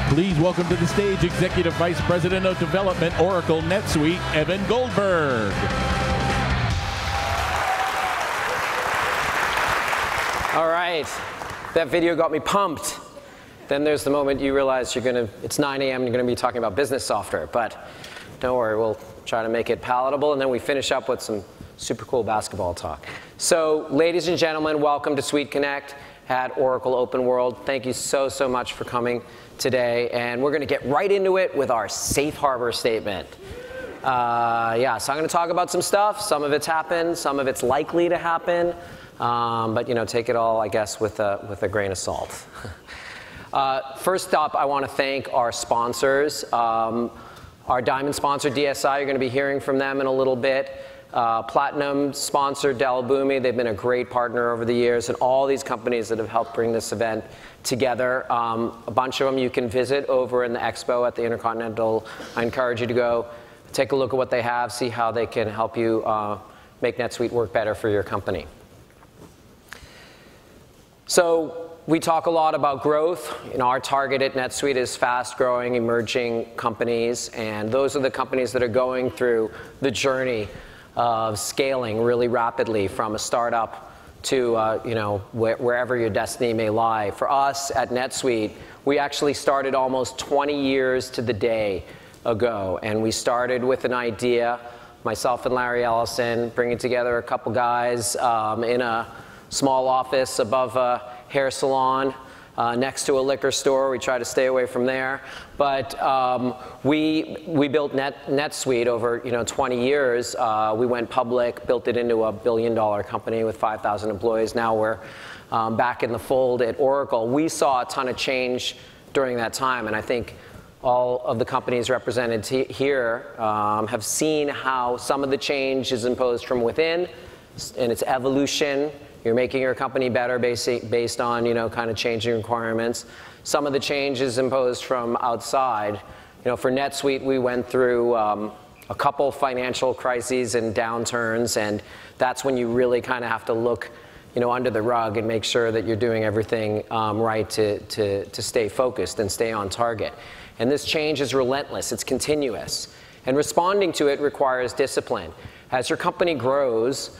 Please welcome to the stage Executive Vice President of Development, Oracle NetSuite, Evan Goldberg. All right, that video got me pumped. Then there's the moment you realize it's 9 a.m. and you're going to be talking about business software. But don't worry, we'll try to make it palatable. And then we finish up with some super cool basketball talk. So ladies and gentlemen, welcome to SuiteConnect at Oracle Open World. Thank you so much for coming today. And we're going to get right into it with our safe harbor statement. So I'm going to talk about some stuff. Some of it's happened. Some of it's likely to happen. But take it all, I guess, with a grain of salt. First up, I want to thank our sponsors. Our diamond sponsor, DSI, you're going to be hearing from them in a little bit. Platinum sponsor, Dell Boomi, they've been a great partner over the years, and all these companies that have helped bring this event together. A bunch of them you can visit over in the expo at the Intercontinental. I encourage you to go take a look at what they have, see how they can help you make NetSuite work better for your company. So we talk a lot about growth. Our target at NetSuite is fast-growing, emerging companies, and those are the companies that are going through the journey of scaling really rapidly from a startup to wherever your destiny may lie. For us at NetSuite, we actually started almost 20 years to the day ago, and we started with an idea, myself and Larry Ellison, bringing together a couple guys in a small office above a hair salon next to a liquor store. We try to stay away from there. But we built NetSuite over 20 years. We went public, built it into a billion-dollar company with 5,000 employees. Now we're back in the fold at Oracle. We saw a ton of change during that time, and I think all of the companies represented here have seen how some of the change is imposed from within and its evolution. You're making your company better based on, kind of changing requirements. Some of the change is imposed from outside. For NetSuite, we went through a couple financial crises and downturns, and that's when you really kind of have to look, under the rug and make sure that you're doing everything right to stay focused and stay on target. And this change is relentless. It's continuous. And responding to it requires discipline. As your company grows,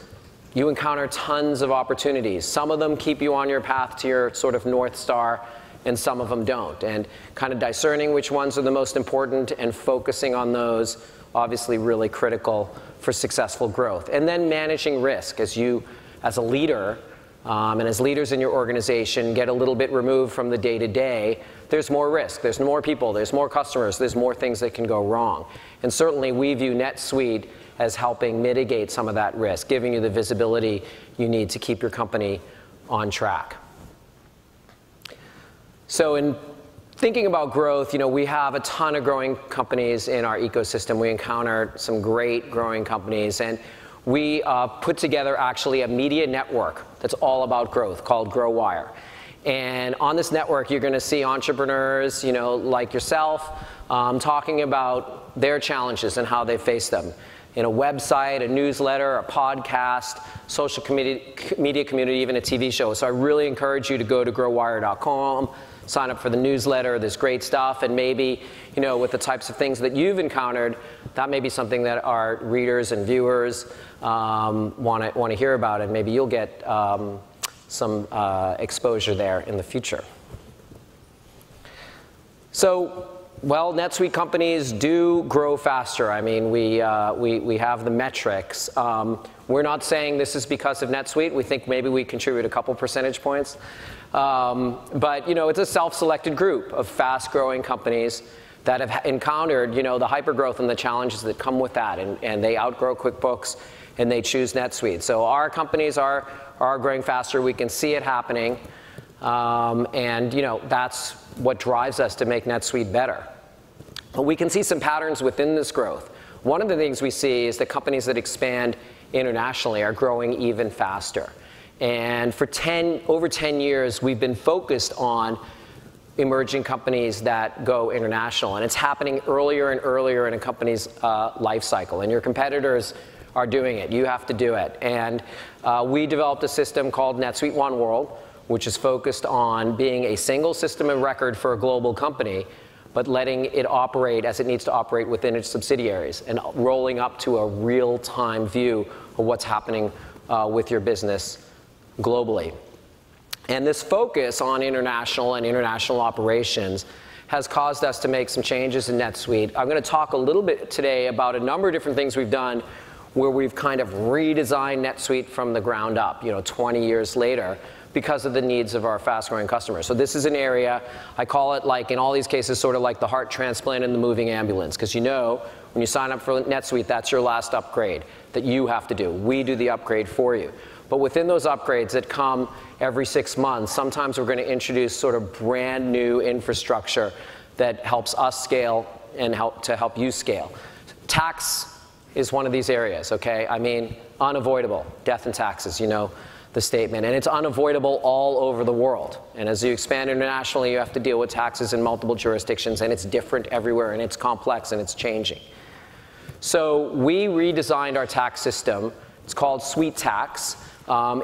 you encounter tons of opportunities. Some of them keep you on your path to your sort of North Star, and some of them don't. And kind of discerning which ones are the most important and focusing on those, obviously really critical for successful growth. And then managing risk as you, as a leader, and as leaders in your organization get a little bit removed from the day-to-day, there's more risk, there's more people, there's more customers, there's more things that can go wrong. And certainly we view NetSuite as helping mitigate some of that risk, giving you the visibility you need to keep your company on track. So in thinking about growth, we have a ton of growing companies in our ecosystem. We encounter some great growing companies, and we put together actually a media network that's all about growth called GrowWire. And on this network, you're going to see entrepreneurs, like yourself, talking about their challenges and how they face them. In a website, a newsletter, a podcast, social media community, even a TV show. So I really encourage you to go to growwire.com, sign up for the newsletter. There's great stuff, and maybe, with the types of things that you've encountered, that may be something that our readers and viewers want to hear about, and maybe you'll get some exposure there in the future. So, well, NetSuite companies do grow faster. I mean, we have the metrics. We're not saying this is because of NetSuite. We think maybe we contribute a couple percentage points. But, it's a self-selected group of fast-growing companies that have encountered, the hypergrowth and the challenges that come with that. And they outgrow QuickBooks, and they choose NetSuite. So our companies are growing faster. We can see it happening. And that's what drives us to make NetSuite better. But we can see some patterns within this growth. One of the things we see is that companies that expand internationally are growing even faster. And for over 10 years, we've been focused on emerging companies that go international. And it's happening earlier and earlier in a company's life cycle. And your competitors are doing it. You have to do it. And we developed a system called NetSuite One World, which is focused on being a single system of record for a global company, but letting it operate as it needs to operate within its subsidiaries and rolling up to a real-time view of what's happening with your business globally. And this focus on international and international operations has caused us to make some changes in NetSuite. I'm going to talk a little bit today about a number of different things we've done where we've kind of redesigned NetSuite from the ground up, 20 years later, because of the needs of our fast-growing customers. So this is an area, I call it, like in all these cases, sort of like the heart transplant in the moving ambulance, because when you sign up for NetSuite, that's your last upgrade that you have to do. We do the upgrade for you. But within those upgrades that come every 6 months, sometimes we're going to introduce sort of brand new infrastructure that helps us scale and help you scale. Tax is one of these areas, okay? I mean, unavoidable, death and taxes, the statement. And it's unavoidable all over the world. And as you expand internationally, you have to deal with taxes in multiple jurisdictions, and it's different everywhere, and it's complex, and it's changing. So we redesigned our tax system. It's called SuiteTax.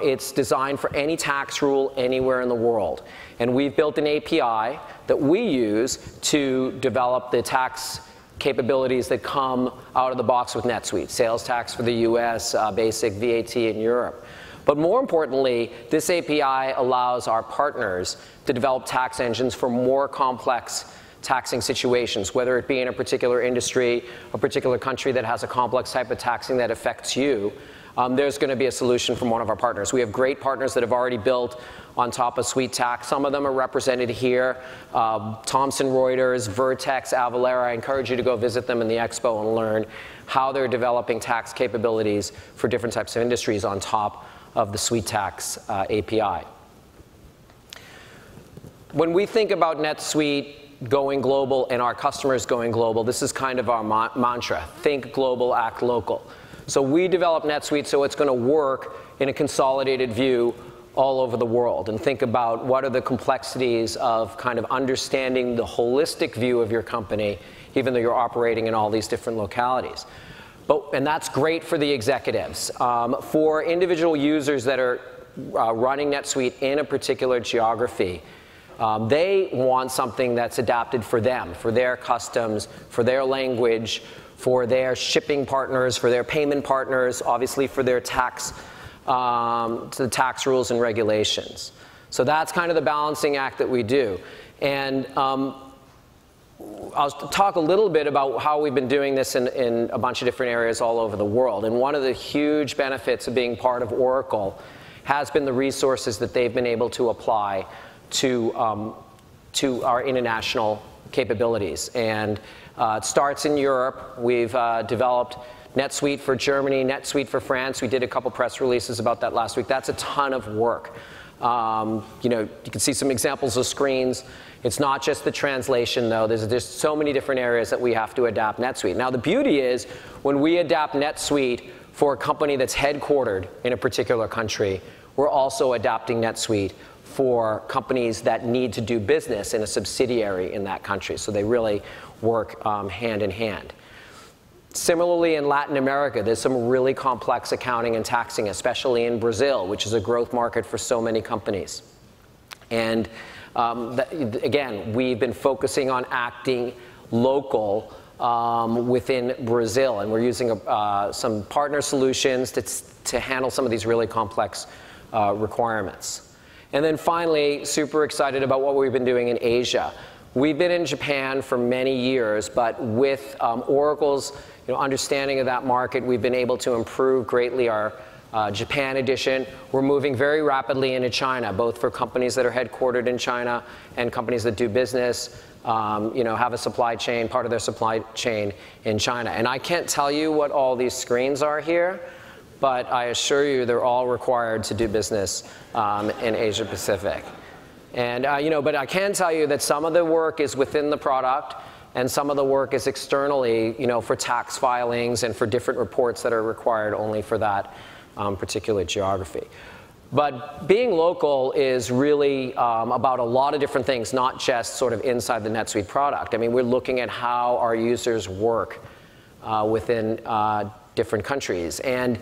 It's designed for any tax rule anywhere in the world. And we've built an API that we use to develop the tax capabilities that come out of the box with NetSuite. Sales tax for the US, basic VAT in Europe. But more importantly, this API allows our partners to develop tax engines for more complex taxing situations, whether it be in a particular industry, a particular country that has a complex type of taxing that affects you. There's going to be a solution from one of our partners. We have great partners that have already built on top of SuiteTax. Some of them are represented here. Thomson Reuters, Vertex, Avalara. I encourage you to go visit them in the expo and learn how they're developing tax capabilities for different types of industries on top of the SuiteTax API. When we think about NetSuite going global and our customers going global, this is kind of our mantra: think global, act local. So we developed NetSuite so it's going to work in a consolidated view all over the world, and think about what are the complexities of kind of understanding the holistic view of your company, even though you're operating in all these different localities. And that's great for the executives. For individual users that are running NetSuite in a particular geography, they want something that's adapted for them, for their customs, for their language, for their shipping partners, for their payment partners, obviously for their tax, to the tax rules and regulations. So that's kind of the balancing act that we do. And I'll talk a little bit about how we've been doing this in a bunch of different areas all over the world. And one of the huge benefits of being part of Oracle has been the resources that they've been able to apply to our international capabilities. And it starts in Europe. We've developed NetSuite for Germany, NetSuite for France. We did a couple press releases about that last week. That's a ton of work. You can see some examples of screens. It's not just the translation, though. There's so many different areas that we have to adapt NetSuite. Now, the beauty is when we adapt NetSuite for a company that's headquartered in a particular country, we're also adapting NetSuite for companies that need to do business in a subsidiary in that country. So they really work hand in hand. Similarly, in Latin America, there's some really complex accounting and taxing, especially in Brazil, which is a growth market for so many companies. And again, we've been focusing on acting local within Brazil, and we're using some partner solutions to handle some of these really complex requirements. And then finally, super excited about what we've been doing in Asia. We've been in Japan for many years, but with Oracle's understanding of that market, we've been able to improve greatly our Japan edition. We're moving very rapidly into China, both for companies that are headquartered in China and companies that do business, have a supply chain, part of their supply chain in China. And I can't tell you what all these screens are here, but I assure you they're all required to do business in Asia Pacific. And but I can tell you that some of the work is within the product, and some of the work is externally, for tax filings and for different reports that are required only for that particular geography. But being local is really about a lot of different things, not just sort of inside the NetSuite product. I mean, we're looking at how our users work within different countries. And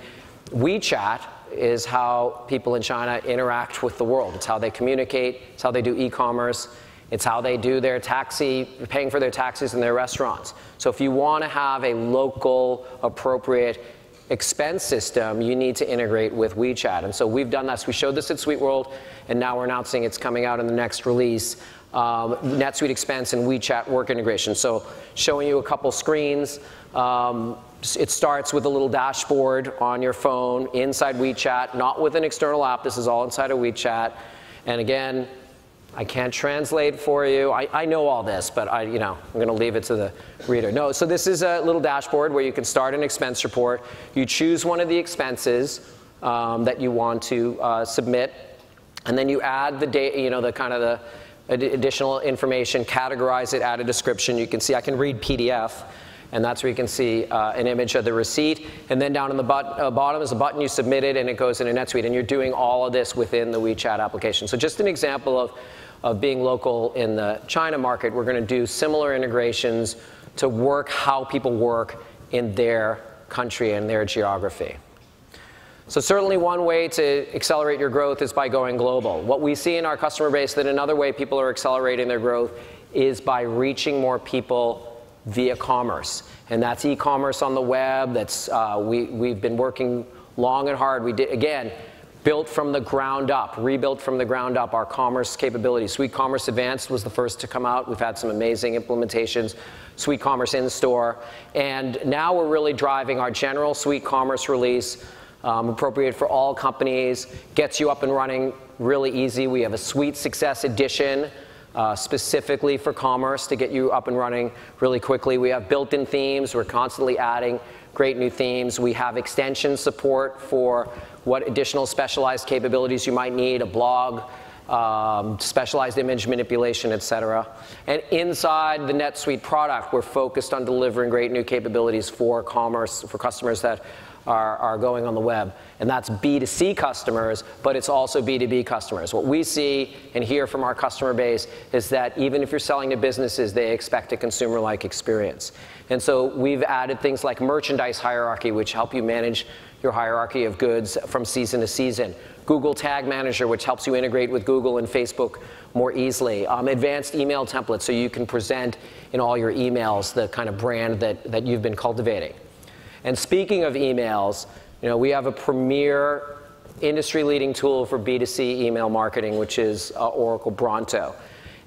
WeChat is how people in China interact with the world. It's how they communicate. It's how they do e-commerce. It's how they do their paying for their taxis in their restaurants. So if you want to have a local, appropriate expense system, you need to integrate with WeChat. And so we've done this. We showed this at SuiteWorld, and now we're announcing it's coming out in the next release, NetSuite Expense and WeChat work integration. So showing you a couple screens. It starts with a little dashboard on your phone inside WeChat, not with an external app. This is all inside of WeChat. And again, I can't translate for you. I know all this, but I'm going to leave it to the reader. No, so this is a little dashboard where you can start an expense report. You choose one of the expenses that you want to submit, and then you add the data, the additional information, categorize it, add a description. You can see I can read PDF, and that's where you can see an image of the receipt. And then down in the bottom is a button, you submit it, and it goes into NetSuite. And you're doing all of this within the WeChat application. So just an example of being local in the China market. We're going to do similar integrations to work how people work in their country and their geography. So certainly one way to accelerate your growth is by going global. What we see in our customer base, that another way people are accelerating their growth is by reaching more people via commerce. And that's e-commerce on the web. That's we've been working long and hard. We did, again, built from the ground up, rebuilt from the ground up our commerce capabilities. SuiteCommerce Advanced was the first to come out. We've had some amazing implementations. SuiteCommerce in-store. And now we're really driving our general SuiteCommerce release, appropriate for all companies, gets you up and running really easy. We have a Suite Success Edition specifically for commerce to get you up and running really quickly. We have built-in themes. We're constantly adding great new themes. We have extension support for what additional specialized capabilities you might need, a blog, specialized image manipulation, et cetera. And inside the NetSuite product, we're focused on delivering great new capabilities for commerce, for customers that are going on the web. And that's B2C customers, but it's also B2B customers. What we see and hear from our customer base is that even if you're selling to businesses, they expect a consumer-like experience. And so we've added things like merchandise hierarchy, which help you manage your hierarchy of goods from season to season. Google Tag Manager, which helps you integrate with Google and Facebook more easily. Advanced email templates, so you can present in all your emails the kind of brand that you've been cultivating. And speaking of emails, we have a premier industry-leading tool for B2C email marketing, which is Oracle Bronto.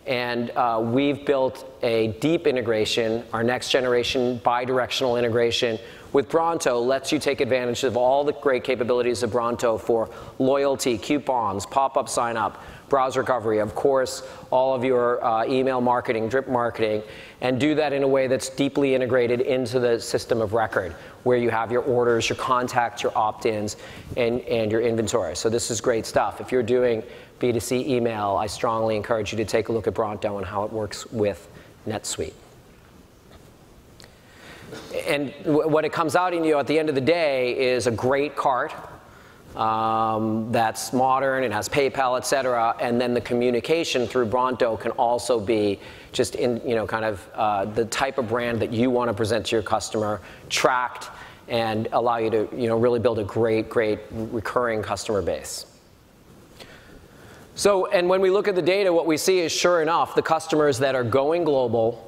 And we've built a deep integration. Our next generation bi-directional integration with Bronto lets you take advantage of all the great capabilities of Bronto for loyalty, coupons, pop-up sign-up, browser recovery, of course, all of your email marketing, drip marketing, and do that in a way that's deeply integrated into the system of record, where you have your orders, your contacts, your opt-ins, and your inventory. So this is great stuff. If you're doing B2C email, I strongly encourage you to take a look at Bronto and how it works with NetSuite. And what it comes out in at the end of the day is a great cart that's modern and has PayPal, et cetera, and then the communication through Bronto can also be just in, the type of brand that you want to present to your customer, tracked, and allow you to, really build a great recurring customer base. So, and when we look at the data, what we see is, sure enough, the customers that are going global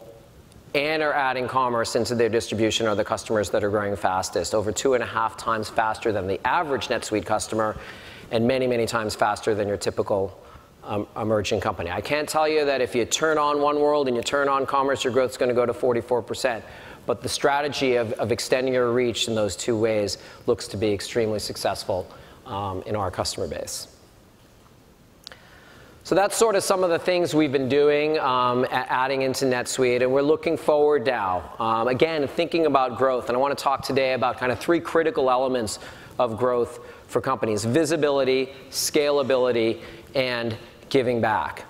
and are adding commerce into their distribution are the customers that are growing fastest, over 2.5 times faster than the average NetSuite customer, and many, many times faster than your typical emerging company. I can't tell you that if you turn on One World and you turn on commerce, your growth is going to go to 44%. But the strategy of extending your reach in those two ways looks to be extremely successful in our customer base. So that's sort of some of the things we've been doing, adding into NetSuite, and we're looking forward now. Again, thinking about growth, and I want to talk today about kind of 3 critical elements of growth for companies: visibility, scalability, and giving back.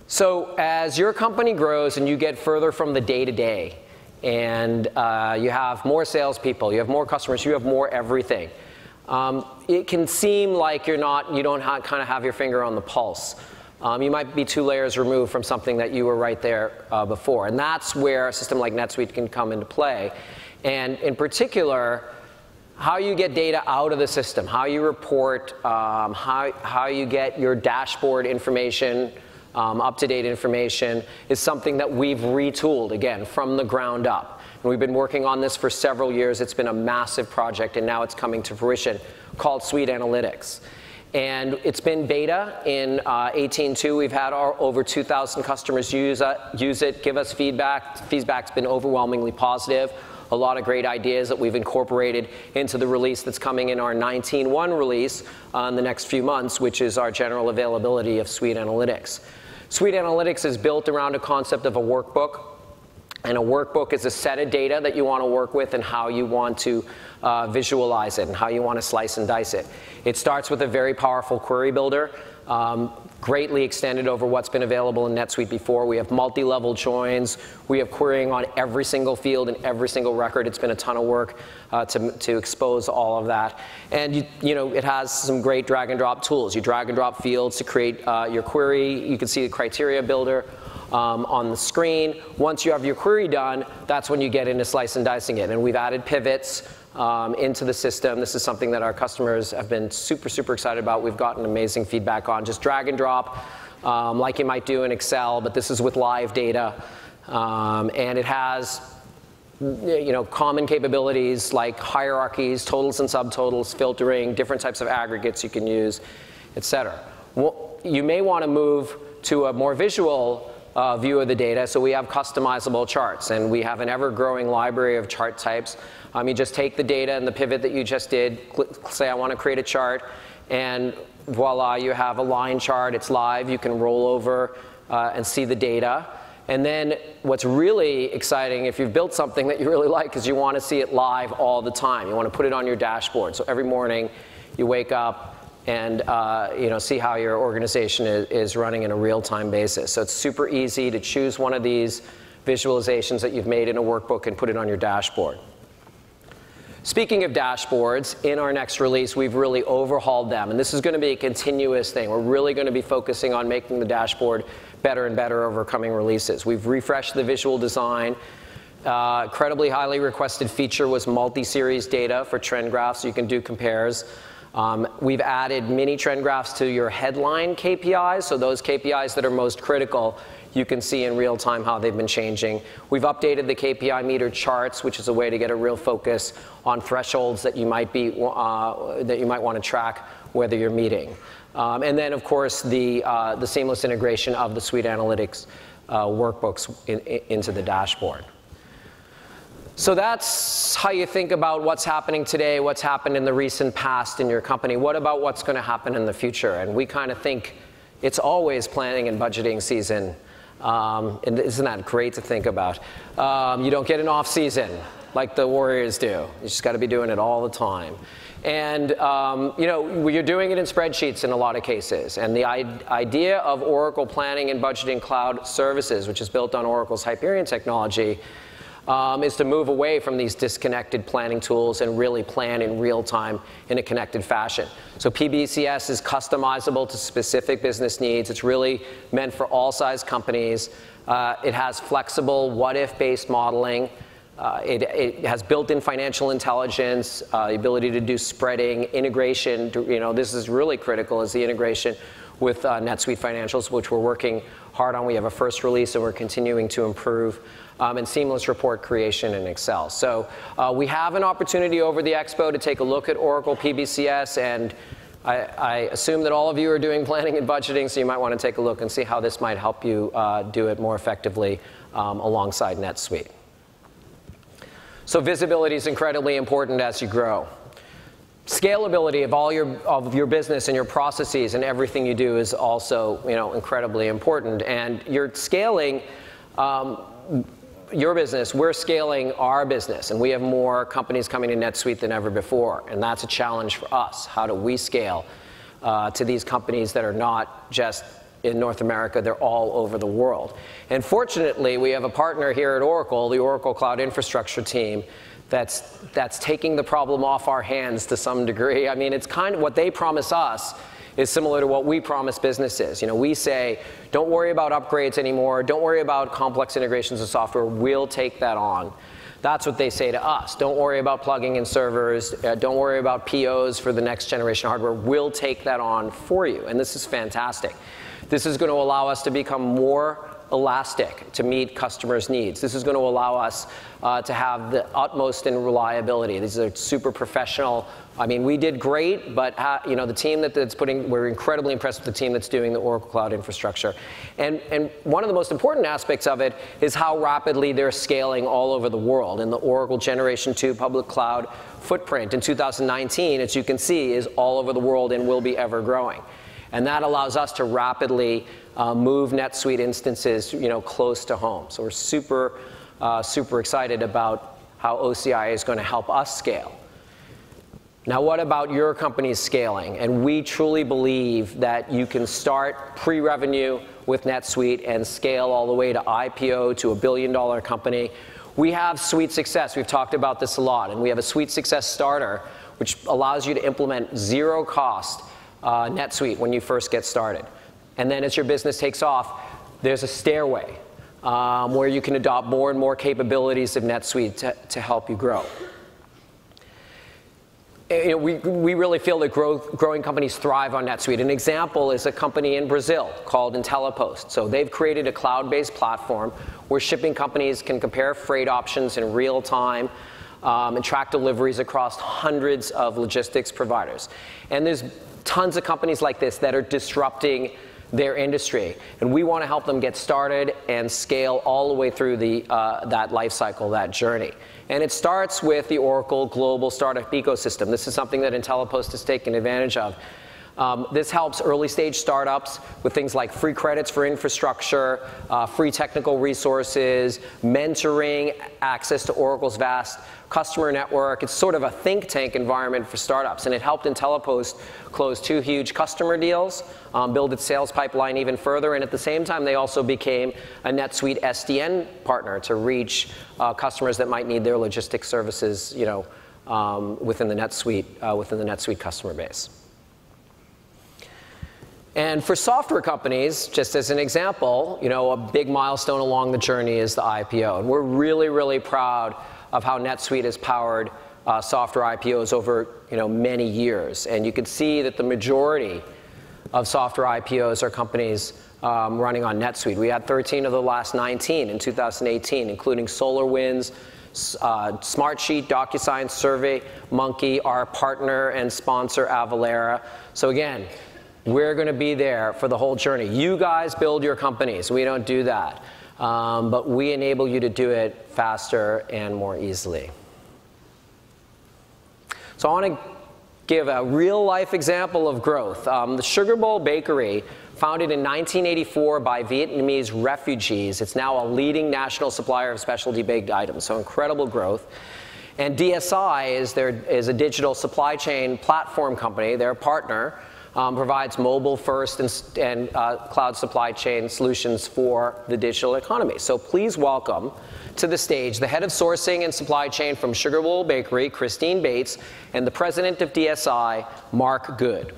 So as your company grows and you get further from the day-to-day, and you have more salespeople, you have more customers, you have more everything, it can seem like you don't kind of have your finger on the pulse. You might be 2 layers removed from something that you were right there before. And that's where a system like NetSuite can come into play. And in particular, how you get data out of the system, how you report, how you get your dashboard information up-to-date information is something that we've retooled, again, from the ground up. And we've been working on this for several years. It's been a massive project, and now it's coming to fruition, called Suite Analytics. And it's been beta in 18.2. We've had over 2,000 customers use it, give us feedback. Feedback's been overwhelmingly positive. A lot of great ideas that we've incorporated into the release that's coming in our 19.1 release in the next few months, which is our general availability of Suite Analytics. Suite Analytics is built around a concept of a workbook. And a workbook is a set of data that you want to work with and how you want to visualize it and how you want to slice and dice it. It starts with a very powerful query builder, greatly extended over what's been available in NetSuite before. We have multi-level joins. We have querying on every single field and every single record. It's been a ton of work to expose all of that. And it has some great drag and drop tools. You drag and drop fields to create your query. You can see the criteria builder on the screen. Once you have your query done, that's when you get into slice and dicing it. And we've added pivots into the system. This is something that our customers have been super, super excited about. We've gotten amazing feedback on just drag and drop, like you might do in Excel, but this is with live data. And it has common capabilities like hierarchies, totals and subtotals, filtering, different types of aggregates you can use, et cetera. Well, you may want to move to a more visual view of the data, so we have customizable charts, and we have an ever-growing library of chart types. You just take the data and the pivot that you just did, say I want to create a chart, and voila, you have a line chart. It's live. You can roll over and see the data. And then what's really exciting, if you've built something that you really like, is you want to see it live all the time. You want to put it on your dashboard. So every morning you wake up and see how your organization is running in a real-time basis. So it's super easy to choose one of these visualizations that you've made in a workbook and put it on your dashboard. Speaking of dashboards, in our next release, we've really overhauled them. And this is going to be a continuous thing. We're really going to be focusing on making the dashboard better and better over coming releases. We've refreshed the visual design. Incredibly highly requested feature was multi-series data for trend graphs, so you can do compares. We've added mini trend graphs to your headline KPIs, so those KPIs that are most critical, you can see in real time how they've been changing. We've updated the KPI meter charts, which is a way to get a real focus on thresholds that you might want to track whether you're meeting. And then, of course, the seamless integration of the Suite Analytics workbooks into the dashboard. So that's how you think about what's happening today, what's happened in the recent past in your company. What about what's going to happen in the future? And we kind of think it's always planning and budgeting season. And isn't that great to think about? You don't get an off season like the Warriors do. You just got to be doing it all the time. And you're doing it in spreadsheets in a lot of cases. And the idea of Oracle Planning and Budgeting Cloud Services, which is built on Oracle's Hyperion technology, is to move away from these disconnected planning tools and really plan in real time in a connected fashion. So PBCS is customizable to specific business needs. It's really meant for all size companies. It has flexible what-if-based modeling. It has built-in financial intelligence, the ability to do spreading, integration. This is really critical, is the integration with NetSuite Financials, which we're working hard on. We have a first release, and we're continuing to improve. And seamless report creation in Excel. So we have an opportunity over the Expo to take a look at Oracle PBCS, and I assume that all of you are doing planning and budgeting, so you might want to take a look and see how this might help you do it more effectively alongside NetSuite. So visibility is incredibly important as you grow. Scalability of your business and your processes and everything you do is also incredibly important. And you're scaling your business, we're scaling our business, and we have more companies coming to NetSuite than ever before, and that's a challenge for us. How do we scale to these companies that are not just in North America, they're all over the world? And fortunately, we have a partner here at Oracle, the Oracle Cloud Infrastructure team, that's taking the problem off our hands to some degree. I mean, it's kind of what they promise us is similar to what we promise businesses. We say, don't worry about upgrades anymore. Don't worry about complex integrations of software. We'll take that on. That's what they say to us. Don't worry about plugging in servers. Don't worry about POs for the next generation hardware. We'll take that on for you. And this is fantastic. This is going to allow us to become more elastic to meet customers' needs. This is going to allow us to have the utmost in reliability. These are super professional. I mean, we did great, but you know, the team that's we're incredibly impressed with the team that's doing the Oracle Cloud infrastructure. And one of the most important aspects of it is how rapidly they're scaling all over the world. And the Oracle Generation 2 public cloud footprint in 2019, as you can see, is all over the world and will be ever growing. And that allows us to rapidly move NetSuite instances, you know, close to home. So we're super, super excited about how OCI is going to help us scale. Now, what about your company's scaling? And we truly believe that you can start pre-revenue with NetSuite and scale all the way to IPO to $1 billion company. We have SuiteSuccess. We've talked about this a lot. And we have a SuiteSuccess starter, which allows you to implement zero-cost NetSuite when you first get started. And then as your business takes off, there's a stairway where you can adopt more and more capabilities of NetSuite to help you grow. You know, we really feel that growing companies thrive on NetSuite. An example is a company in Brazil called IntelliPost. So they've created a cloud-based platform where shipping companies can compare freight options in real time and track deliveries across hundreds of logistics providers. And there's tons of companies like this that are disrupting their industry, and we want to help them get started and scale all the way through that life cycle, that journey. And it starts with the Oracle Global Startup Ecosystem. This is something that IntelliPost has taken advantage of. This helps early-stage startups with things like free credits for infrastructure, free technical resources, mentoring, access to Oracle's vast customer network. It's sort of a think tank environment for startups, and it helped IntelliPost close 2 huge customer deals, build its sales pipeline even further, and at the same time, they also became a NetSuite SDN partner to reach customers that might need their logistics services, you know, within the NetSuite customer base. And for software companies, just as an example, you know, a big milestone along the journey is the IPO. And we're really, really proud of how NetSuite has powered software IPOs over, you know, many years. And you can see that the majority of software IPOs are companies running on NetSuite. We had 13 of the last 19 in 2018, including SolarWinds, Smartsheet, DocuSign, SurveyMonkey, our partner and sponsor, Avalara. So again, we're going to be there for the whole journey. You guys build your companies. We don't do that. But we enable you to do it faster and more easily. So I want to give a real-life example of growth. The Sugar Bowl Bakery, founded in 1984 by Vietnamese refugees, it's now a leading national supplier of specialty baked items. So incredible growth. And DSI is a digital supply chain platform company. They're a partner. Provides mobile-first and cloud supply chain solutions for the digital economy. So please welcome to the stage the head of sourcing and supply chain from Sugar Bowl Bakery, Christine Bates, and the president of DSI, Mark Goode.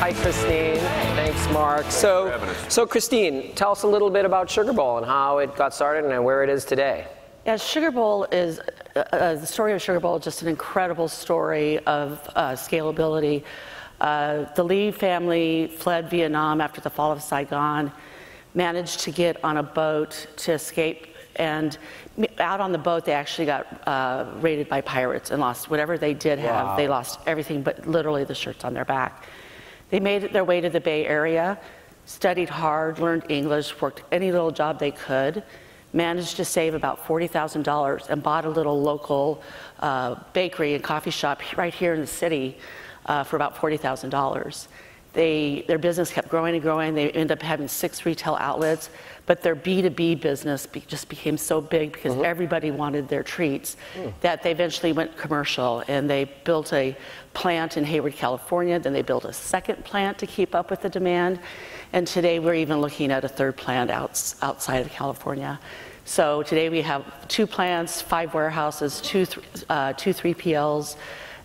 Hi, Christine. Thanks, Mark. So Christine, tell us a little bit about Sugar Bowl and how it got started and where it is today. Yeah, Sugar Bowl is, the story of Sugar Bowl is just an incredible story of scalability. The Lee family fled Vietnam after the fall of Saigon, managed to get on a boat to escape, and out on the boat they actually got raided by pirates and lost whatever they did have. Wow. They lost everything but literally the shirts on their back. They made their way to the Bay Area, studied hard, learned English, worked any little job they could, managed to save about $40,000 and bought a little local bakery and coffee shop right here in the city for about $40,000. Their business kept growing and growing. They ended up having 6 retail outlets, but their B2B business just became so big because everybody wanted their treats that they eventually went commercial, and they built a plant in Hayward, California. Then they built a second plant to keep up with the demand, and today we're even looking at a third plant outside of California. So today we have 2 plants, 5 warehouses, 2 3PLs,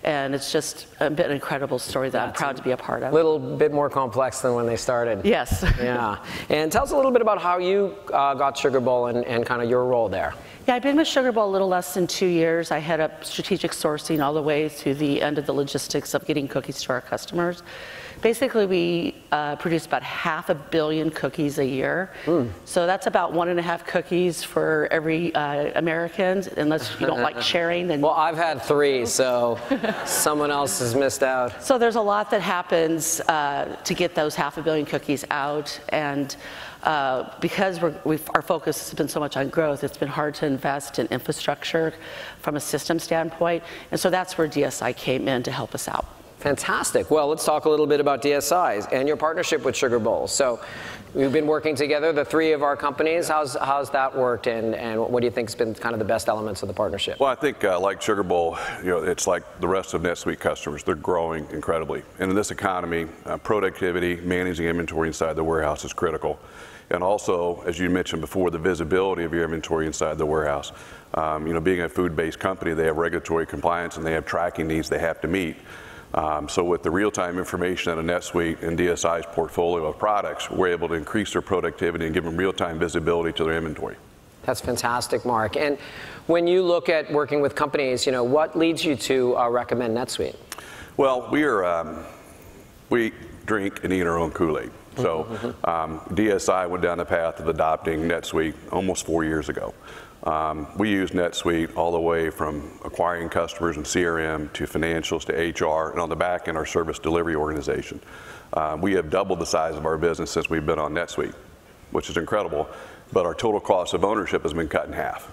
and it's just an incredible story that I'm proud to be a part of. A little bit more complex than when they started. Yes. Yeah. And tell us a little bit about how you got Sugar Bowl and kind of your role there. Yeah, I've been with Sugar Bowl a little less than 2 years. I head up strategic sourcing all the way through the end of the logistics of getting cookies to our customers. Basically, we produce about 500 million cookies a year. So that's about 1.5 cookies for every American, unless you don't like sharing. Then well, I've had 3, so someone else has missed out. So there's a lot that happens to get those 500 million cookies out, and because our focus has been so much on growth, it's been hard to invest in infrastructure from a system standpoint, and so that's where DSI came in to help us out. Fantastic. Well, let's talk a little bit about DSIs and your partnership with Sugar Bowl. So we've been working together, the 3 of our companies. How's that worked, and what do you think has been kind of the best elements of the partnership? Well, I think like Sugar Bowl, it's like the rest of NetSuite customers. They're growing incredibly. And in this economy, productivity, managing inventory inside the warehouse is critical. And also, as you mentioned before, the visibility of your inventory inside the warehouse. Being a food-based company, they have regulatory compliance and they have tracking needs they have to meet. So with the real-time information out of NetSuite and DSI's portfolio of products, we're able to increase their productivity and give them real-time visibility to their inventory. That's fantastic, Mark. And when you look at working with companies, what leads you to recommend NetSuite? Well, we drink and eat our own Kool-Aid. So DSI went down the path of adopting NetSuite almost 4 years ago. We use NetSuite all the way from acquiring customers and CRM to financials to HR, and on the back end, our service delivery organization. We have doubled the size of our business since we've been on NetSuite, which is incredible, but our total cost of ownership has been cut in half.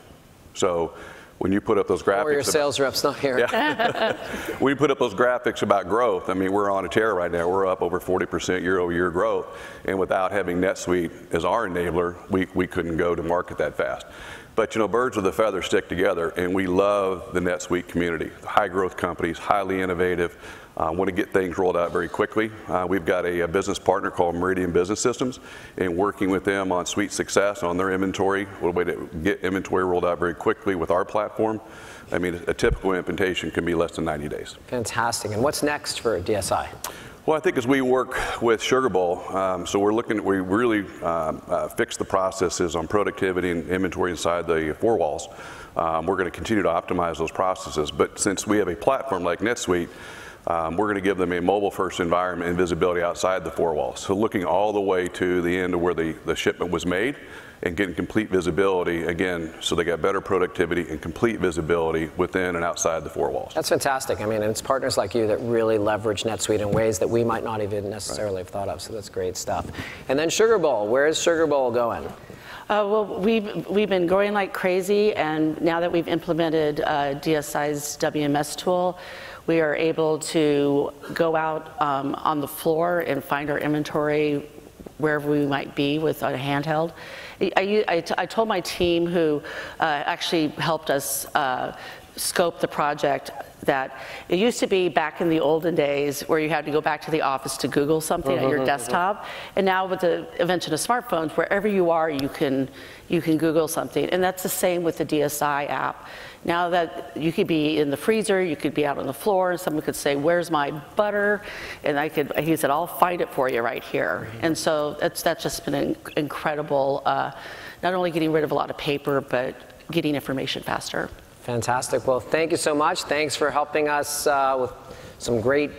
So when you put up those graphics... Or your sales rep's not here. Yeah. We put up those graphics about growth. I mean, we're on a tear right now. We're up over 40% year-over-year growth, and without having NetSuite as our enabler, we couldn't go to market that fast. But birds with a feather stick together, and we love the NetSuite community. High growth companies, highly innovative, want to get things rolled out very quickly. We've got a business partner called Meridian Business Systems, and working with them on Suite Success, on their inventory, a way to get inventory rolled out very quickly with our platform. I mean, a typical implementation can be less than 90 days. Fantastic. And what's next for DSI? Well, I think as we work with Sugar Bowl, so we really fix the processes on productivity and inventory inside the 4 walls. We're going to continue to optimize those processes, but since we have a platform like NetSuite, we're going to give them a mobile-first environment and visibility outside the 4 walls. So looking all the way to the end of where the shipment was made, and getting complete visibility, again, so they got better productivity and complete visibility within and outside the 4 walls. That's fantastic. I mean, and it's partners like you that really leverage NetSuite in ways that we might not even necessarily have thought of, so that's great stuff. And then Sugar Bowl, where is Sugar Bowl going? Well, we've been growing like crazy, and now that we've implemented DSI's WMS tool, we are able to go out on the floor and find our inventory wherever we might be with a handheld. I told my team who actually helped us scope the project that it used to be back in the olden days where you had to go back to the office to Google something at your desktop, and now with the invention of smartphones, wherever you are, you can Google something, and that's the same with the DSI app. Now that you could be in the freezer, you could be out on the floor, and someone could say, "Where's my butter?" And he said, "I'll find it for you right here." And so that's just been incredible, not only getting rid of a lot of paper, but getting information faster. Fantastic. Well, thank you so much. Thanks for helping us with some great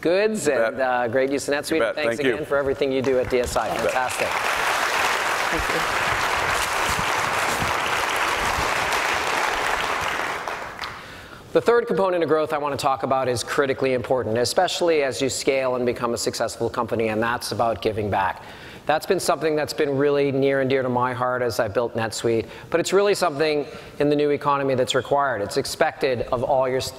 goods and great use of NetSuite. Thanks again for everything you do at DSI. Fantastic. Thank you. The third component of growth I want to talk about is critically important, especially as you scale and become a successful company, and that's about giving back. That's been something that's been really near and dear to my heart as I built NetSuite, but it's really something in the new economy that's required. It's expected of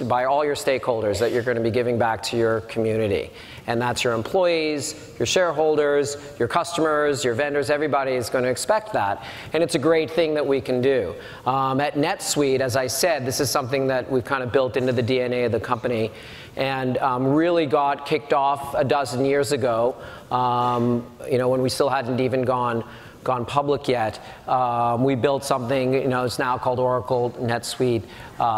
by all your stakeholders that you're going to be giving back to your community. And that's your employees, your shareholders, your customers, your vendors, everybody is going to expect that. And it's a great thing that we can do. At NetSuite, as I said, this is something that we've kind of built into the DNA of the company and really got kicked off a dozen years ago, when we still hadn't even gone gone public yet. We built something, it's now called Oracle NetSuite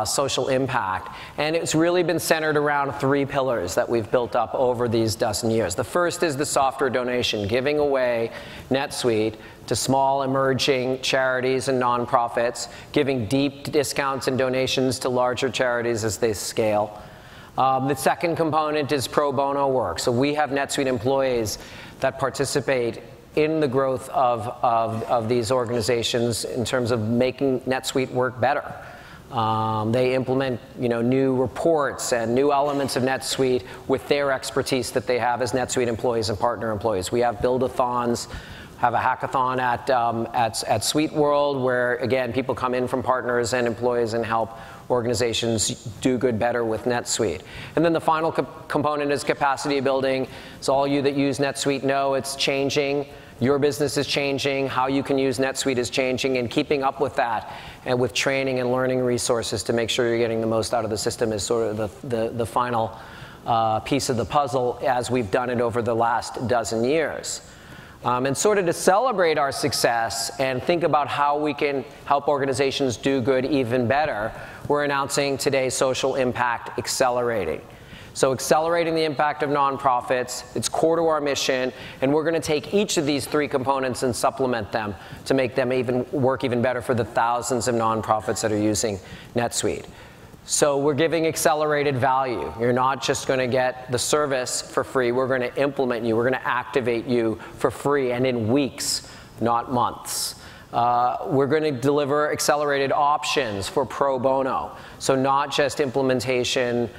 Social Impact. And it's really been centered around 3 pillars that we've built up over these dozen years. The first is the software donation, giving away NetSuite to small emerging charities and nonprofits, giving deep discounts and donations to larger charities as they scale. The second component is pro bono work. So we have NetSuite employees that participate in the growth of these organizations in terms of making NetSuite work better. They implement new reports and new elements of NetSuite with their expertise that they have as NetSuite employees and partner employees. We have build-a-thons, have a hackathon at Suite World where, again, people come in from partners and employees and help organizations do good better with NetSuite. And then the final component is capacity building. So all you that use NetSuite know it's changing. Your business is changing. How you can use NetSuite is changing, and keeping up with that and with training and learning resources to make sure you're getting the most out of the system is sort of the final piece of the puzzle as we've done it over the last dozen years. And sort of to celebrate our success and think about how we can help organizations do good even better, we're announcing today Social Impact Accelerating. So accelerating the impact of nonprofits, it's core to our mission, and we're going to take each of these 3 components and supplement them to make them work even better for the thousands of nonprofits that are using NetSuite. So we're giving accelerated value. You're not just going to get the service for free. We're going to implement you. We're going to activate you for free and in weeks, not months. We're going to deliver accelerated options for pro bono. So not just implementation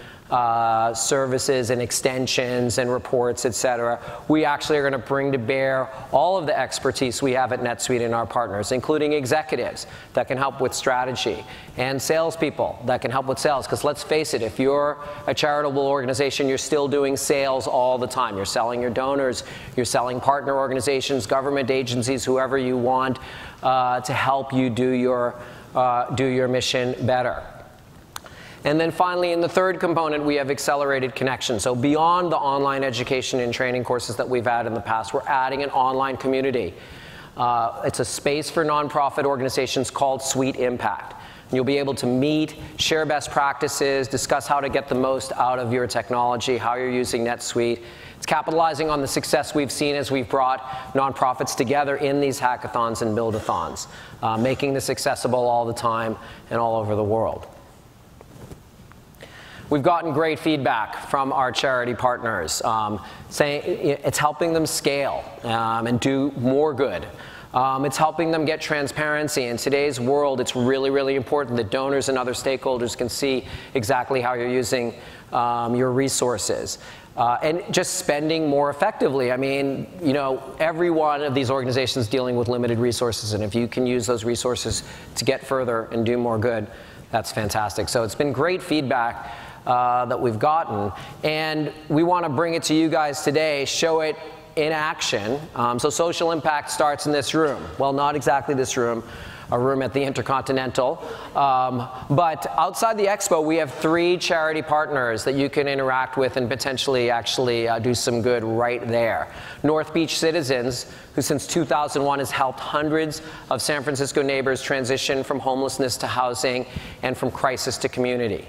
services and extensions and reports, et cetera. We actually are going to bring to bear all of the expertise we have at NetSuite and our partners, including executives that can help with strategy and salespeople that can help with sales. Because let's face it, if you're a charitable organization, you're still doing sales all the time. You're selling your donors, you're selling partner organizations, government agencies, whoever you want to help you do your mission better. And then finally, in the third component, we have accelerated connection. So beyond the online education and training courses that we've had in the past, we're adding an online community. It's a space for nonprofit organizations called Suite Impact. You'll be able to meet, share best practices, discuss how to get the most out of your technology, how you're using NetSuite. It's capitalizing on the success we've seen as we've brought nonprofits together in these hackathons and build-a-thons, making this accessible all the time and all over the world. We've gotten great feedback from our charity partners, saying it's helping them scale and do more good. It's helping them get transparency. In today's world, it's really, really important that donors and other stakeholders can see exactly how you're using your resources. And just spending more effectively. I mean, every one of these organizations is dealing with limited resources, and if you can use those resources to get further and do more good, that's fantastic. So it's been great feedback that we've gotten, and we want to bring it to you guys today, show it in action. So social impact starts in this room. Well, not exactly this room, a room at the Intercontinental. But outside the expo, we have 3 charity partners that you can interact with and potentially actually do some good right there. North Beach Citizens, who since 2001 has helped hundreds of San Francisco neighbors transition from homelessness to housing and from crisis to community.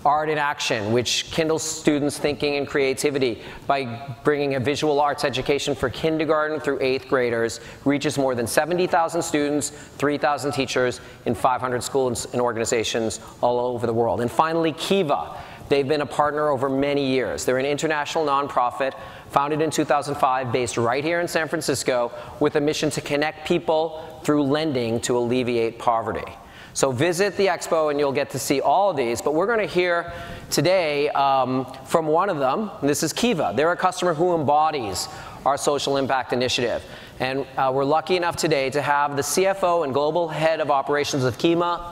Art in Action, which kindles students' thinking and creativity by bringing a visual arts education for kindergarten through 8th graders, reaches more than 70,000 students, 3,000 teachers in 500 schools and organizations all over the world. And finally, Kiva. They've been a partner over many years. They're an international nonprofit founded in 2005, based right here in San Francisco, with a mission to connect people through lending to alleviate poverty. So visit the expo and you'll get to see all of these, but we're going to hear today from one of them. This is Kiva. They're a customer who embodies our social impact initiative. And we're lucky enough today to have the CFO and global head of operations of Kiva,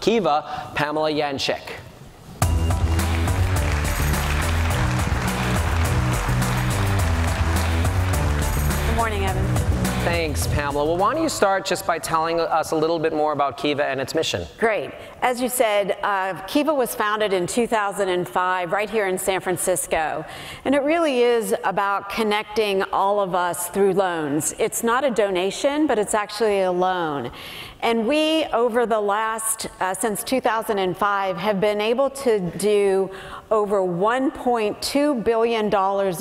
Pamela Yanchik. Good morning, Evan. Thanks, Pamela. Well, why don't you start just by telling us a little bit more about Kiva and its mission? Great. As you said, Kiva was founded in 2005 right here in San Francisco. And it really is about connecting all of us through loans. It's not a donation, but it's actually a loan. And we, over the last, since 2005, have been able to do over $1.2 billion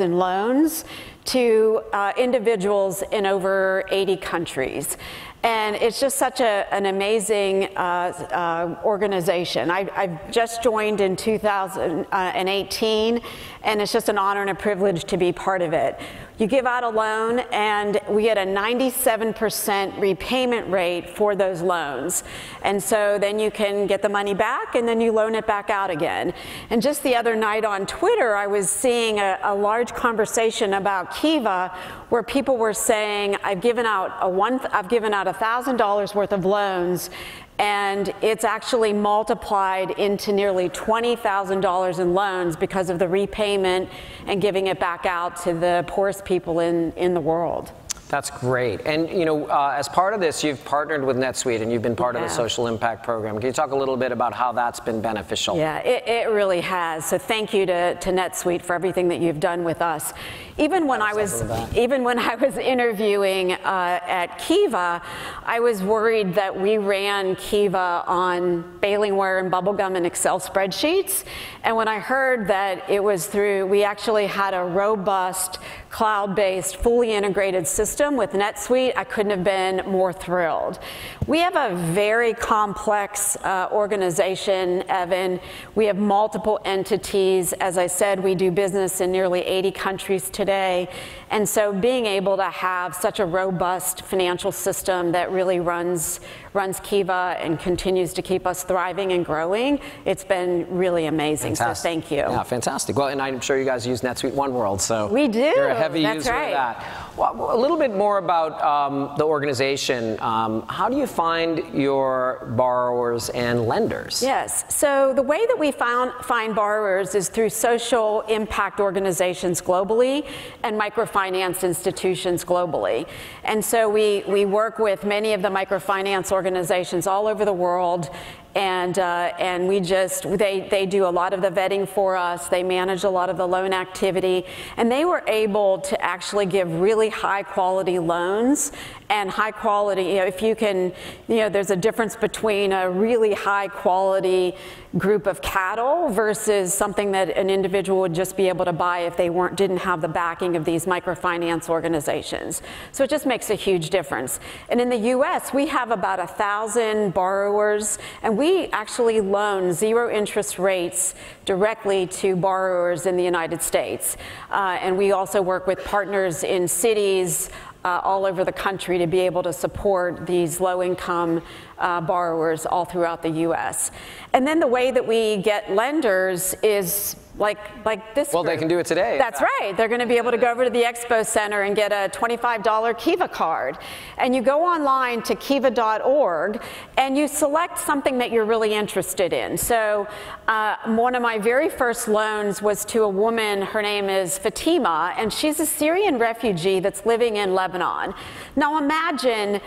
in loans to individuals in over 80 countries. And it's just such an amazing organization. I've just joined in 2018, and it's just an honor and a privilege to be part of it. You give out a loan, and we get a 97% repayment rate for those loans. And so then you can get the money back, and then you loan it back out again. And just the other night on Twitter, I was seeing a large conversation about Kiva, where people were saying, I've given out $1,000 worth of loans, and it's actually multiplied into nearly $20,000 in loans because of the repayment and giving it back out to the poorest people in the world. That's great. And you know, as part of this, you've partnered with NetSuite, and you've been part of the Social Impact Program. Can you talk a little bit about how that's been beneficial? Yeah, it really has. So thank you to NetSuite for everything that you've done with us. Even when I was interviewing at Kiva, I was worried that we ran Kiva on baling-ware and bubblegum and Excel spreadsheets. And when I heard that it was through, we actually had a robust, cloud-based, fully integrated system with NetSuite, I couldn't have been more thrilled. We have a very complex organization, Evan. We have multiple entities. As I said, we do business in nearly 80 countries today. And so being able to have such a robust financial system that really runs Kiva and continues to keep us thriving and growing, it's been really amazing. Fantastic. So thank you. Yeah, fantastic. Well, and I'm sure you guys use NetSuite One World, so we do. You're a heavy That's user right. of that. Well, a little bit more about the organization. How do you find your borrowers and lenders? Yes. So the way that we find borrowers is through social impact organizations globally and microfinance institutions globally. And so we work with many of the microfinance organizations all over the world. And they do a lot of the vetting for us. They manage a lot of the loan activity, and they were able to actually give really high quality loans and high quality, if you can, there's a difference between a really high quality group of cattle versus something that an individual would just be able to buy if they didn't have the backing of these microfinance organizations. So it just makes a huge difference. And in the US, we have about 1,000 borrowers, and we actually loan 0 interest rates directly to borrowers in the United States. And we also work with partners in cities all over the country to be able to support these low-income borrowers all throughout the U.S. And then the way that we get lenders is like this Well, group. they can do it today. That's right. They're going to be able to go over to the Expo Center and get a $25 Kiva card. And you go online to kiva.org, and you select something that you're really interested in. So one of my very first loans was to a woman. Her name is Fatima, and she's a Syrian refugee that's living in Lebanon. Now imagine,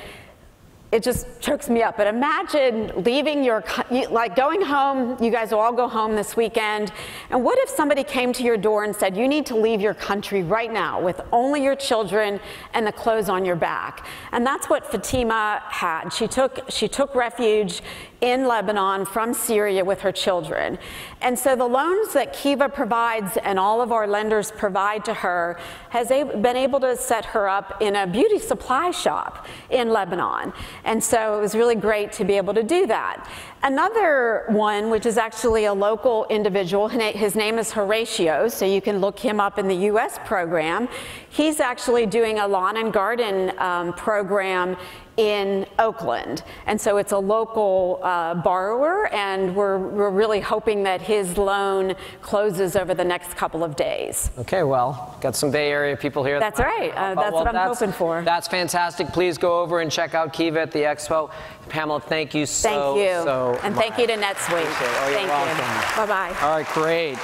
it just chokes me up, but imagine leaving going home. You guys will all go home this weekend. And what if somebody came to your door and said, you need to leave your country right now with only your children and the clothes on your back? And that's what Fatima had. She took refuge in Lebanon from Syria with her children. And so the loans that Kiva provides and all of our lenders provide to her has been able to set her up in a beauty supply shop in Lebanon. And so it was really great to be able to do that. Another one, which is actually a local individual, his name is Horatio, so you can look him up in the US program. He's actually doing a lawn and garden program in Oakland. And so it's a local borrower, and we're really hoping that his loan closes over the next couple of days. Okay, well, got some Bay Area people here. That's right. That's what I'm hoping for. That's fantastic. Please go over and check out Kiva at the Expo. Pamela, thank you so much. Thank you. And thank you to NetSuite. Oh, thank you. Bye-bye. All right, great.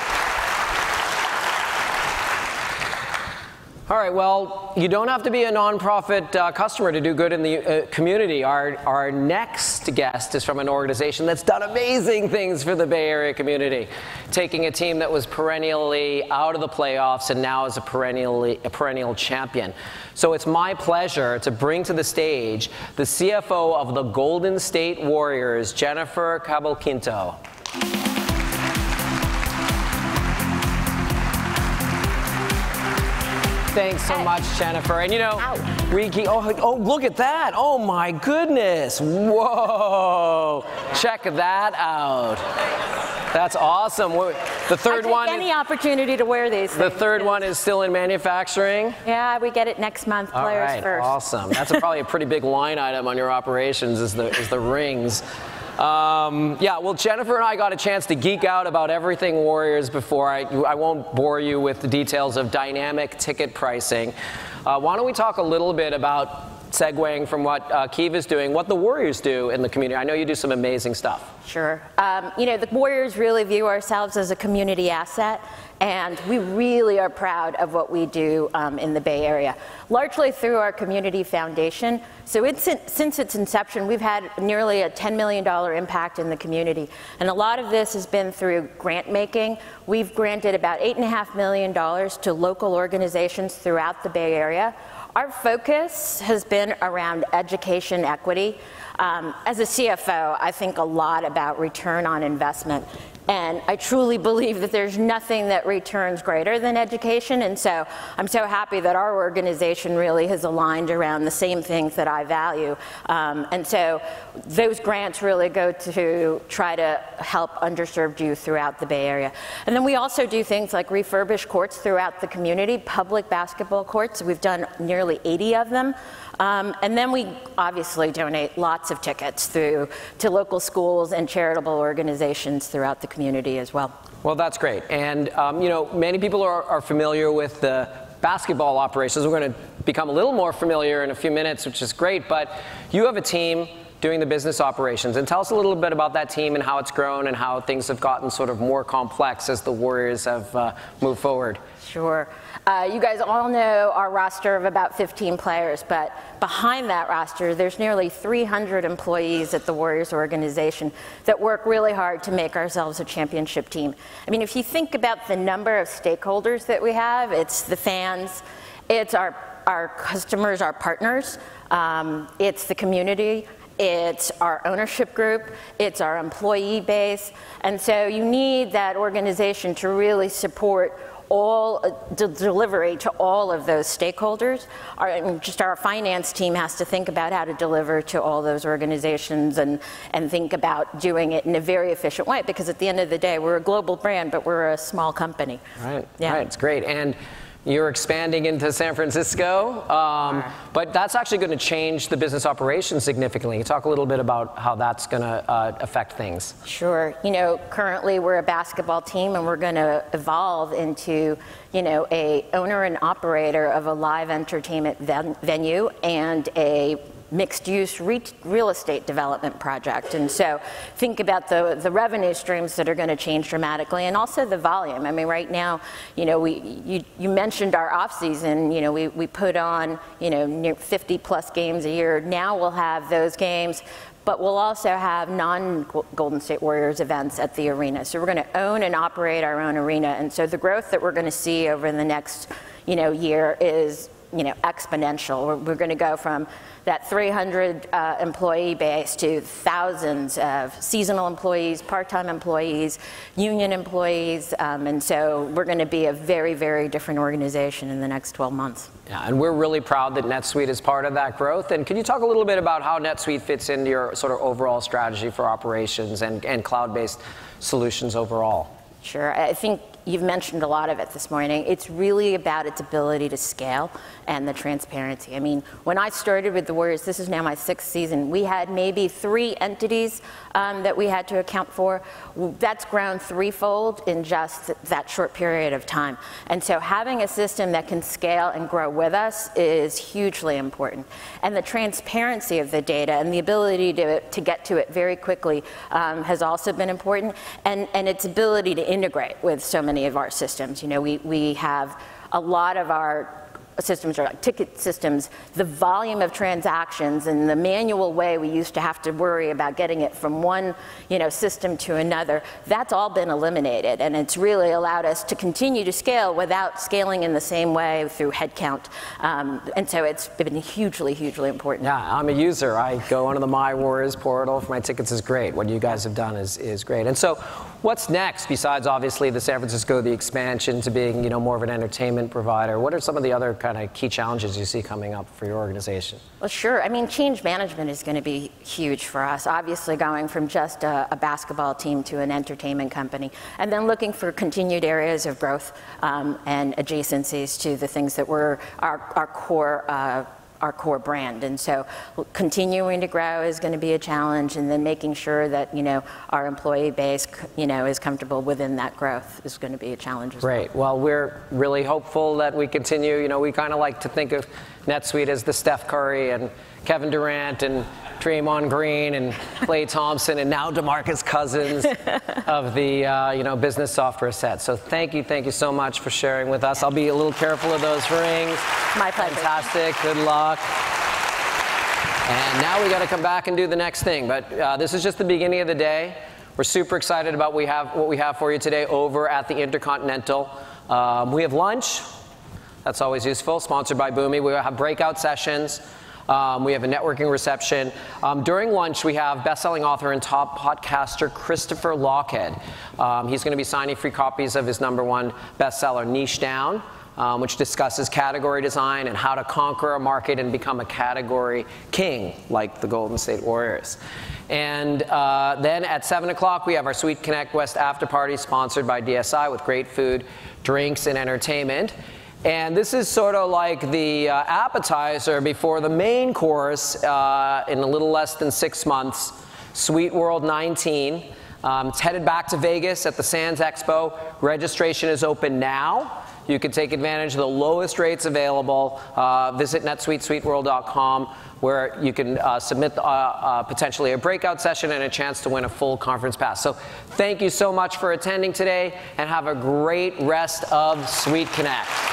All right, well, you don't have to be a nonprofit customer to do good in the community. Our next guest is from an organization that's done amazing things for the Bay Area community, taking a team that was perennially out of the playoffs and now is a perennial champion. So it's my pleasure to bring to the stage the CFO of the Golden State Warriors, Jennifer Cabalquinto. Thanks so much, Jennifer. And you know, look at that. Oh my goodness. Whoa. Check that out. That's awesome. The third one. Any opportunity to wear these. The third one is still in manufacturing. Yeah, we get it next month. Players first. Awesome. That's probably a pretty big line item on your operations is the rings. Yeah, well, Jennifer and I got a chance to geek out about everything Warriors before. I won't bore you with the details of dynamic ticket pricing. Why don't we talk a little bit about, segueing from what Kiva's doing, what the Warriors do in the community? I know you do some amazing stuff. Sure. You know, the Warriors really view ourselves as a community asset, and we really are proud of what we do in the Bay Area, largely through our community foundation. So since its inception, we've had nearly a $10 million impact in the community, and a lot of this has been through grant making. We've granted about $8.5 million to local organizations throughout the Bay Area. Our focus has been around education equity. As a CFO, I think a lot about return on investment. And I truly believe that there's nothing that returns greater than education. And so I'm so happy that our organization really has aligned around the same things that I value. And so those grants really go to try to help underserved youth throughout the Bay Area. And then we also do things like refurbish courts throughout the community, public basketball courts. We've done nearly 80 of them. And then we obviously donate lots of tickets to local schools and charitable organizations throughout the community as well. Well, that's great. And you know, many people are familiar with the basketball operations. We're going to become a little more familiar in a few minutes, which is great. But you have a team doing the business operations. And tell us a little bit about that team and how it's grown and how things have gotten sort of more complex as the Warriors have moved forward. Sure. You guys all know our roster of about 15 players, but behind that roster, there's nearly 300 employees at the Warriors organization that work really hard to make ourselves a championship team. I mean, if you think about the number of stakeholders that we have, it's the fans, it's our customers, our partners, it's the community, it's our ownership group, it's our employee base, and so you need that organization to really support delivery to all of those stakeholders. Our finance team has to think about how to deliver to all those organizations and think about doing it in a very efficient way, because at the end of the day, we're a global brand, but we're a small company. Right, yeah. Right, it's great. And you're expanding into San Francisco, but that's actually going to change the business operations significantly. You talk a little bit about how that's going to affect things. Sure. You know, currently we're a basketball team, and we're going to evolve into, you know, a owner and operator of a live entertainment venue and a mixed-use real estate development project. And so think about the revenue streams that are going to change dramatically, and also the volume. I mean, right now, you know, you mentioned our off-season. You know, we put on, you know, near 50-plus games a year. Now we'll have those games, but we'll also have non-Golden State Warriors events at the arena. So we're going to own and operate our own arena. And so the growth that we're going to see over the next, you know, year is, you know, exponential. We're going to go from that 300 employee base to thousands of seasonal employees, part-time employees, union employees, and so we're going to be a very, very different organization in the next 12 months. Yeah, and we're really proud that NetSuite is part of that growth. And can you talk a little bit about how NetSuite fits into your sort of overall strategy for operations and cloud-based solutions overall? Sure. I think you've mentioned a lot of it this morning. It's really about its ability to scale and the transparency. I mean, when I started with the Warriors, this is now my 6th season, we had maybe 3 entities that we had to account for. That's grown threefold in just that short period of time. And so having a system that can scale and grow with us is hugely important. And the transparency of the data and the ability to get to it very quickly has also been important, and its ability to integrate with so many of our systems. You know, we have a lot of our systems or like ticket systems, the volume of transactions and the manual way we used to have to worry about getting it from one, system to another, that's all been eliminated, and it's really allowed us to continue to scale without scaling in the same way through headcount, and so it's been hugely, hugely important. Yeah, I'm a user. I go onto the My Wars portal for my tickets. Is great. What you guys have done is great. And so, what's next besides obviously the San Francisco, the expansion to being more of an entertainment provider? What are some of the other kind of key challenges you see coming up for your organization? Well, sure. I mean, change management is going to be huge for us. Obviously, going from just a basketball team to an entertainment company, and then looking for continued areas of growth and adjacencies to the things that were our core brand. And so continuing to grow is going to be a challenge, and then making sure that our employee base is comfortable within that growth is going to be a challenge as well. Great. Well, we're really hopeful that we continue. We kind of like to think of NetSuite as the Steph Curry and Kevin Durant and Draymond Green and Klay Thompson and now DeMarcus Cousins of the business software set. So thank you so much for sharing with us. I'll be a little careful of those rings. My pleasure. Fantastic. Good luck. And now we got to come back and do the next thing. But this is just the beginning of the day. We're super excited about what we have for you today over at the Intercontinental. We have lunch. That's always useful. Sponsored by Boomi. We have breakout sessions. We have a networking reception. During lunch, we have best-selling author and top podcaster Christopher Lochhead. He's going to be signing free copies of his #1 bestseller, Niche Down, which discusses category design and how to conquer a market and become a category king, like the Golden State Warriors. And then at 7 o'clock, we have our SuiteConnect West after party, sponsored by DSI, with great food, drinks, and entertainment. And this is sort of like the appetizer before the main course in a little less than 6 months, Suite World 19. It's headed back to Vegas at the Sands Expo. Registration is open now. You can take advantage of the lowest rates available. Visit netsuitesuiteworld.com, where you can submit potentially a breakout session and a chance to win a full conference pass. So thank you so much for attending today, and have a great rest of SuiteConnect.